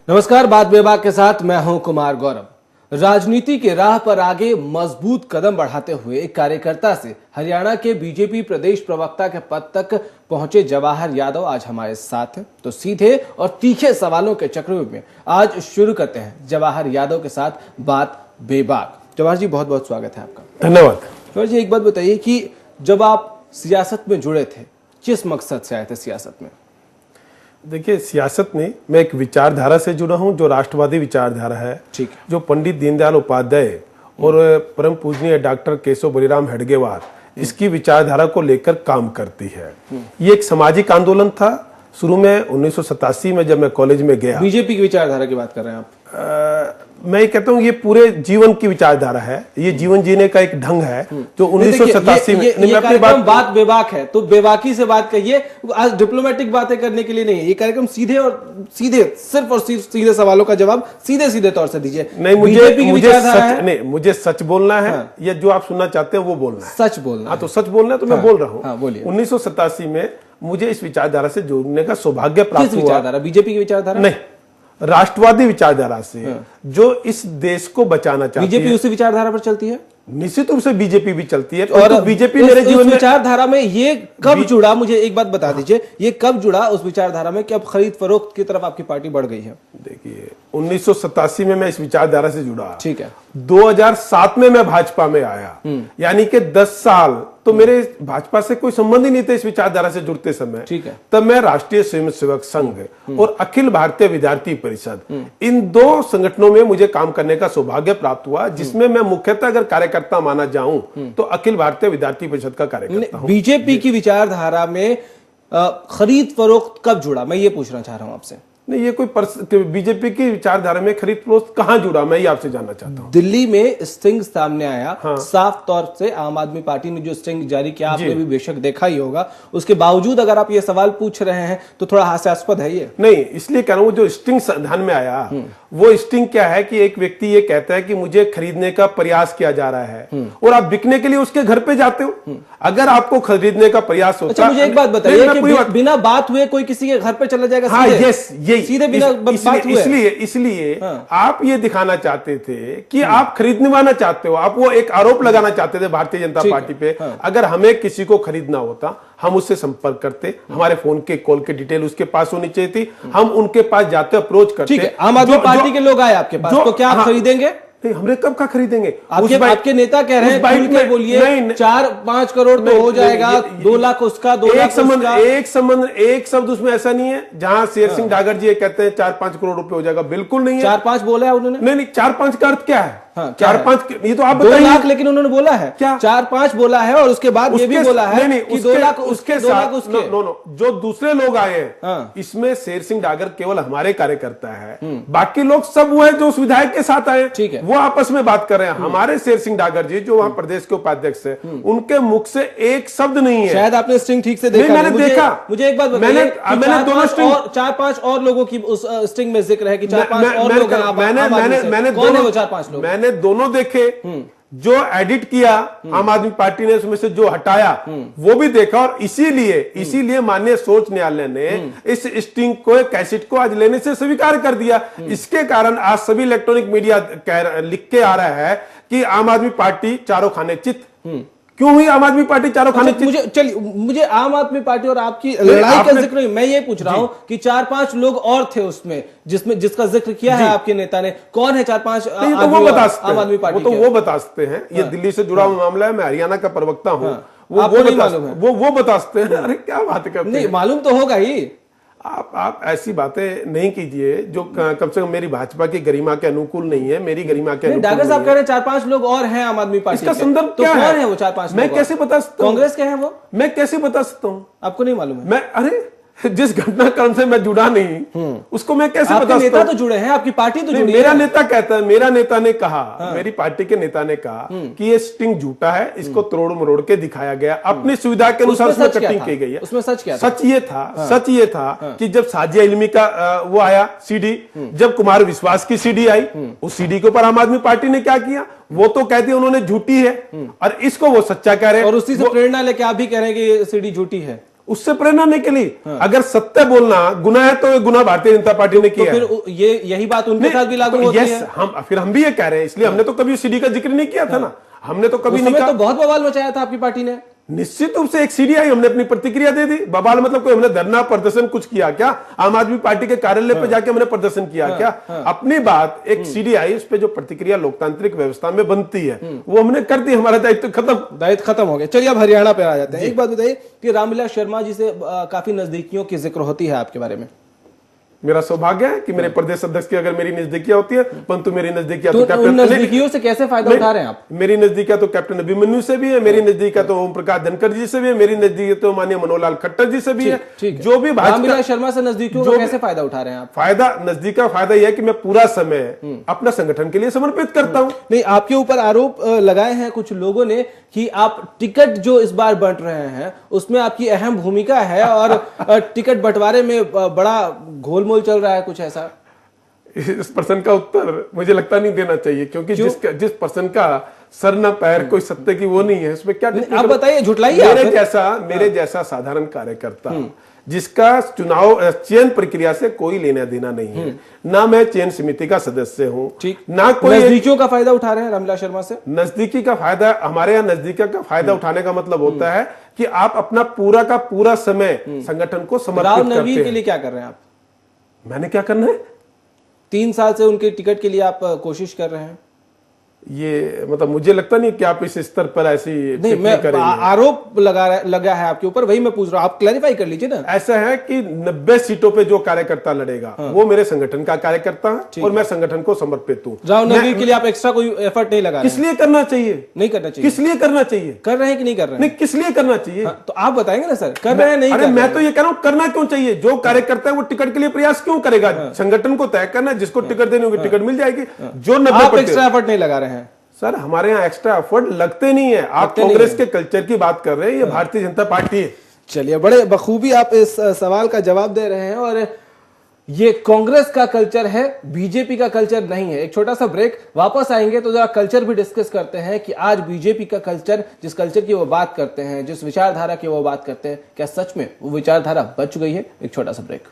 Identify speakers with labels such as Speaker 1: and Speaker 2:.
Speaker 1: नमस्कार, बात बेबाक के साथ मैं हूं कुमार गौरव। राजनीति के राह पर आगे मजबूत कदम बढ़ाते हुए एक कार्यकर्ता से हरियाणा के बीजेपी प्रदेश प्रवक्ता के पद तक पहुंचे जवाहर यादव आज हमारे साथ हैं। तो सीधे और तीखे सवालों के चक्रव्यूह में आज शुरू करते हैं जवाहर यादव के साथ बात बेबाक। जवाहर जी, बहुत बहुत स्वागत है आपका।
Speaker 2: धन्यवाद।
Speaker 1: जवाहर जी, एक बात बताइए कि जब आप सियासत में जुड़े थे, किस मकसद से आए थे सियासत में?
Speaker 2: देखिए, सियासत में मैं एक विचारधारा से जुड़ा हूं जो राष्ट्रवादी विचारधारा है।
Speaker 1: ठीक है।
Speaker 2: जो पंडित दीनदयाल उपाध्याय और परम पूजनीय डॉक्टर केशव बलिराम हेडगेवार इसकी विचारधारा को लेकर काम करती है। ये एक सामाजिक आंदोलन था। शुरू में 1987 में जब मैं कॉलेज में गया।
Speaker 1: बीजेपी की विचारधारा की बात कर रहे हैं आप?
Speaker 2: मैं ये कहता हूँ ये पूरे जीवन की विचारधारा है। ये जीवन जीने का एक ढंग है जो 1987 में।
Speaker 1: ये कार्यक्रम बात बेबाक है, तो बेबाकी से बात कहिए। आज डिप्लोमेटिक बातें करने के लिए नहीं है ये कार्यक्रम। सीधे और सीधे, सिर्फ और सिर्फ सीधे सवालों का जवाब सीधे सीधे तौर से दीजिए।
Speaker 2: नहीं, मुझे सच बोलना है। हाँ। या जो आप सुनना चाहते हैं वो बोलना है।
Speaker 1: सच बोलना।
Speaker 2: हाँ, तो सच बोलना है तो मैं बोल रहा हूँ।
Speaker 1: हाँ, बोलिए।
Speaker 2: 1987 में मुझे इस विचारधारा से जुड़ने का सौभाग्य प्राप्त हुआ।
Speaker 1: विचारधारा बीजेपी की विचारधारा
Speaker 2: नहीं, राष्ट्रवादी विचारधारा से। जो इस देश को बचाना चाहती है।
Speaker 1: बीजेपी उसी विचारधारा पर चलती है।
Speaker 2: निश्चित रूप से बीजेपी भी चलती है।
Speaker 1: और
Speaker 2: तो बीजेपी मेरे जीवन में
Speaker 1: विचारधारा में ये कब जुड़ा? मुझे एक बात बता दीजिए, ये कब जुड़ा उस विचारधारा में कि अब खरीद फरोख्त की तरफ आपकी पार्टी बढ़ गई है?
Speaker 2: देखिए, 1987 में मैं इस विचारधारा से जुड़ा।
Speaker 1: ठीक है।
Speaker 2: 2007 में मैं भाजपा में आया। यानी कि 10 साल तो मेरे भाजपा से कोई संबंध ही नहीं थे इस विचारधारा से जुड़ते समय।
Speaker 1: ठीक है।
Speaker 2: तब मैं राष्ट्रीय स्वयंसेवक संघ और अखिल भारतीय विद्यार्थी परिषद, इन दो संगठनों में मुझे काम करने का सौभाग्य प्राप्त हुआ, जिसमें मैं मुख्यतः अगर कार्यकर्ता माना जाऊं तो अखिल भारतीय विद्यार्थी परिषद का कार्यकर्ता हूं।
Speaker 1: बीजेपी की विचारधारा में खरीद फरोख्त कब जुड़ा, मैं ये पूछना चाह रहा हूं आपसे।
Speaker 2: नहीं, ये कोई बीजेपी की विचारधारा में खरीद फरोख्त कहां जुड़ा, मैं ये आपसे जानना चाहता हूं।
Speaker 1: दिल्ली में स्टिंग सामने आया।
Speaker 2: हाँ।
Speaker 1: साफ तौर से आम आदमी पार्टी ने जो स्टिंग जारी किया, आपने भी बेशक देखा ही होगा। उसके बावजूद अगर आप ये सवाल पूछ रहे हैं तो थोड़ा हास्यास्पद है ये।
Speaker 2: नहीं, इसलिए कह रहा हूं जो स्टिंग ध्यान में आया वो स्टिंग क्या है कि एक व्यक्ति ये कहता है कि मुझे खरीदने का प्रयास किया जा रहा है और आप बिकने के लिए उसके घर पे जाते हो। अगर आपको खरीदने का प्रयास होता।
Speaker 1: अच्छा, मुझे एक बात बताइए कि बिना बात हुए कोई किसी के घर पे चला जाएगा?
Speaker 2: हाँ, यस,
Speaker 1: सीधे बिना बात हुए।
Speaker 2: इसलिए आप ये दिखाना चाहते थे कि आप खरीदवाना चाहते हो। आप वो एक आरोप लगाना चाहते थे भारतीय जनता पार्टी पे। अगर हमें किसी को खरीदना होता हम उससे संपर्क करते, हमारे फोन के कॉल के डिटेल उसके पास होनी चाहिए थी, हम उनके पास जाते अप्रोच करते।
Speaker 1: आम आदमी पार्टी के लोग आए आपके पास, तो क्या आप खरीदेंगे?
Speaker 2: नहीं, हमने कब का खरीदेंगे?
Speaker 1: आपके नेता कह रहे हैं, खुल के बोलिए, 4-5 करोड़ तो हो जाएगा, 2 लाख उसका, 2 लाख उसका।
Speaker 2: एक शब्द उसमें ऐसा नहीं है जहां शेर सिंह डागर जी कहते हैं 4-5 करोड़ रुपए हो जाएगा। बिल्कुल नहीं है।
Speaker 1: 4-5 बोला है उन्होंने?
Speaker 2: नहीं, 4-5 का अर्थ क्या है?
Speaker 1: हाँ,
Speaker 2: 4-5 ये तो आप
Speaker 1: 2 लाख, लेकिन उन्होंने बोला है
Speaker 2: क्या
Speaker 1: 4-5 बोला है और उसके बाद ये भी बोला है कि 2 लाख उसके, 2 लाख उसके।
Speaker 2: जो दूसरे लोग आए हैं।
Speaker 1: हाँ।
Speaker 2: इसमें शेर सिंह डागर केवल हमारे कार्यकर्ता है, बाकी लोग सब वो है जो उस विधायक के साथ आए।
Speaker 1: ठीक है।
Speaker 2: वो आपस में बात कर रहे हैं। हमारे शेर सिंह डागर जी जो वहां प्रदेश के उपाध्यक्ष है, उनके मुख से एक शब्द नहीं है।
Speaker 1: शायद आपने स्टिंग ठीक से देखा।
Speaker 2: मैंने देखा।
Speaker 1: मुझे एक बात बताइए,
Speaker 2: मैंने दोनों स्टिंग
Speaker 1: 4-5 और लोगों की उस स्टिंग में जिक्र है कि 4-5 और लोग हैं।
Speaker 2: मैंने दोनों देखे। जो एडिट किया आम आदमी पार्टी ने, उसमें से जो हटाया वो भी देखा। और इसीलिए माननीय सर्वोच्च न्यायालय ने इस स्टिंग को, कैसेट को आज लेने से स्वीकार कर दिया। इसके कारण आज सभी इलेक्ट्रॉनिक मीडिया लिख के आ रहा है कि आम आदमी पार्टी चारों खाने चित। क्यों हुई आम आदमी पार्टी चारों खाने चित?
Speaker 1: मुझे आम आदमी पार्टी और आपकी लड़ाई का जिक्र नहीं, मैं ये पूछ रहा हूं कि 4-5 लोग और थे उसमें जिसका जिक्र किया है आपके नेता ने। कौन है 4-5
Speaker 2: तो वो बता सकते
Speaker 1: आम आदमी पार्टी?
Speaker 2: तो वो बता सकते हैं। ये दिल्ली से जुड़ा हुआ मामला है, मैं हरियाणा का प्रवक्ता हूं। वो बता सकते हैं। अरे क्या बात करते हैं?
Speaker 1: नहीं, मालूम तो होगा ही।
Speaker 2: आप ऐसी बातें नहीं कीजिए जो कम से कम मेरी भाजपा की गरिमा के अनुकूल नहीं है, मेरी गरिमा के अनुकूल।
Speaker 1: डागर साहब कह रहे हैं 4-5 लोग और हैं आम आदमी पार्टी
Speaker 2: इसका संदर्भ क्या है?
Speaker 1: कौन है वो 4-5 लोग?
Speaker 2: मैं कैसे बता सकता हूं?
Speaker 1: कांग्रेस के हैं वो?
Speaker 2: मैं कैसे बता सकता हूं?
Speaker 1: आपको नहीं मालूम है?
Speaker 2: अरे जिस घटनाक्रम से मैं जुड़ा नहीं उसको मैं कैसे बता सकता हूं?
Speaker 1: नेता तो जुड़े हैं, आपकी पार्टी तो जुड़ी है।
Speaker 2: मेरा नेता कहता है, मेरा नेता ने कहा, मेरी पार्टी के नेता ने कहा कि ये स्टिंग झूठा है, इसको तोड़ मरोड़ के दिखाया गया, अपनी सुविधा के अनुसार उसमें कटिंग की गई है।
Speaker 1: उसमें सच क्या
Speaker 2: था? सच ये था कि जब साजिया इल्मी का वो आया सीडी, जब कुमार विश्वास की सीडी आई, उस सीडी के ऊपर आम आदमी पार्टी ने क्या किया? वो तो कहते हैं उन्होंने झूठी है और इसको वो सच्चा कह रहे हैं।
Speaker 1: और उसी से प्रेरणा लेके आप भी कह रहे हैं कि सीडी झूठी है।
Speaker 2: उससे प्रेरणा नहीं के लिए। अगर सत्य बोलना गुनाह है तो ये गुनाह भारतीय जनता पार्टी ने किया है।
Speaker 1: तो फिर ये यही बात उनके साथ भी लागू होती है।
Speaker 2: हम भी ये कह रहे हैं, इसलिए हमने तो कभी सीडी का जिक्र नहीं किया था ना, हमने तो कभी
Speaker 1: उस
Speaker 2: नहीं
Speaker 1: समय
Speaker 2: कहा।
Speaker 1: तो बहुत बवाल मचाया था आपकी पार्टी ने।
Speaker 2: निश्चित रूप से एक सीडी आई, हमने अपनी प्रतिक्रिया दे दी। बवाल मतलब कोई हमने धरना प्रदर्शन कुछ किया क्या? आम आदमी पार्टी के कार्यालय पे जाके हमने प्रदर्शन किया क्या? अपनी बात एक सीडी आई, उस पे जो प्रतिक्रिया लोकतांत्रिक व्यवस्था में बनती है वो हमने कर दी। हमारा दायित्व खत्म
Speaker 1: हो गया। चलिए अब हरियाणा पे आ जाते हैं। एक बात बताइए कि रामविलास शर्मा जी से काफी नजदीकियों की जिक्र होती है आपके बारे में।
Speaker 2: मेरा सौभाग्य है कि मेरे प्रदेश अध्यक्ष की अगर मेरी नजदीकियां होती है, परंतु मेरी नजदीकियां
Speaker 1: तो कैप्टन नजदीकियों से कैसे फायदा उठा रहे हैं आप?
Speaker 2: मेरी नजदीकियां तो कैप्टन अभिमन्यु से भी है, मेरी नजदीकियां तो ओम प्रकाश धनखड़ जी से भी है, मेरी नजदीकियां तो माननीय मनोहर खट्टर जी से भी है। जो भी
Speaker 1: रामविलास शर्मा से नजदीकियों का कैसे फायदा उठा रहे हैं आप?
Speaker 2: फायदा नजदीक का फायदा यह है कि मैं पूरा समय अपना संगठन के लिए समर्पित करता हूं।
Speaker 1: नहीं, आपके ऊपर आरोप लगाए हैं कुछ लोगों ने कि आप टिकट जो इस बार बंट रहे हैं उसमें आपकी अहम भूमिका है और टिकट बंटवारे में बड़ा घोलमोल चल रहा है, कुछ ऐसा।
Speaker 2: इस प्रश्न का उत्तर मुझे लगता नहीं देना चाहिए, क्योंकि जिस प्रश्न का सर न पैर कोई सत्य की वो नहीं है, उसमें क्या
Speaker 1: आप बताइए, झुटलाइए।
Speaker 2: मेरे जैसा साधारण कार्यकर्ता जिसका चुनाव चयन प्रक्रिया से कोई लेना देना नहीं है, ना मैं चयन समिति का सदस्य हूं, ना कोई
Speaker 1: नजदीकियों का फायदा उठा रहे हैं रामविलास शर्मा से।
Speaker 2: नजदीकी का फायदा, हमारे यहाँ नजदीकी का फायदा उठाने का मतलब होता है कि आप अपना पूरा का पूरा समय संगठन को समर्पित करते हैं।
Speaker 1: के लिए क्या कर रहे हैं आप?
Speaker 2: मैंने क्या करना है?
Speaker 1: 3 साल से उनके टिकट के लिए आप कोशिश कर रहे हैं।
Speaker 2: ये मतलब मुझे लगता नहीं कि आप इस स्तर पर ऐसी
Speaker 1: नहीं, मैं आरोप लगा है आपके ऊपर, वही मैं पूछ रहा हूं, आप क्लैरिफाई कर लीजिए ना।
Speaker 2: ऐसा है कि 90 सीटों पे जो कार्यकर्ता लड़ेगा वो मेरे संगठन का कार्यकर्ता है और मैं संगठन को समर्पित हूँ।
Speaker 1: रामनगरी के लिए आप एक्स्ट्रा कोई एफर्ट नहीं लगा?
Speaker 2: किस लिए करना चाहिए?
Speaker 1: नहीं करना चाहिए।
Speaker 2: किस लिए करना चाहिए?
Speaker 1: कर रहे हैं कि नहीं कर रहे हैं?
Speaker 2: नहीं, किस लिए करना चाहिए?
Speaker 1: तो आप बताएंगे ना सर, कर रहे हैं नहीं?
Speaker 2: अरे मैं तो ये कह रहा हूँ, करना क्यों चाहिए? जो कार्यकर्ता है वो टिकट के लिए प्रयास क्यों करेगा? संगठन को तय करना, जिसको टिकट देनी होगी टिकट मिल जाएगी। जो 90
Speaker 1: एक्स्ट्रा एफर्ट नहीं लगा रहे हैं
Speaker 2: सर, हमारे यहाँ एक्स्ट्रा एफर्ट लगते नहीं है। आप कांग्रेस के कल्चर की बात कर रहे हैं, ये भारतीय जनता पार्टी है।
Speaker 1: चलिए, बड़े बखूबी आप इस सवाल का जवाब दे रहे हैं और ये कांग्रेस का कल्चर है, बीजेपी का कल्चर नहीं है। एक छोटा सा ब्रेक, वापस आएंगे तो जरा कल्चर भी डिस्कस करते हैं कि आज बीजेपी का कल्चर, जिस कल्चर की वो बात करते हैं, जिस विचारधारा की वो बात करते हैं, क्या सच में वो विचारधारा बच गई है? एक छोटा सा ब्रेक।